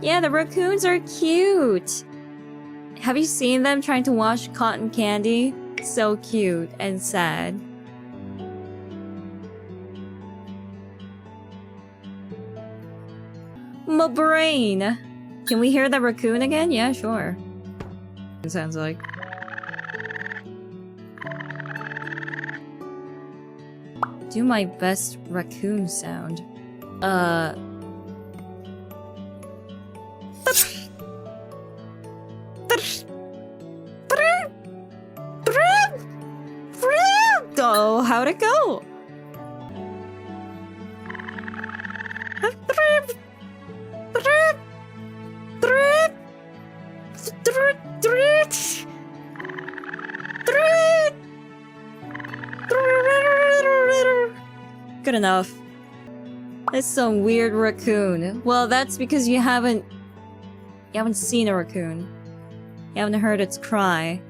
Yeah, the raccoons are cute. Have you seen them trying to wash cotton candy? So cute and sad. My brain. Can we hear the raccoon again? Yeah, sure. It sounds like. Do my best raccoon sound. Oh, how'd it go? Good enough. It's some weird raccoon. Well, that's because you haven't seen a raccoon. You haven't heard its cry.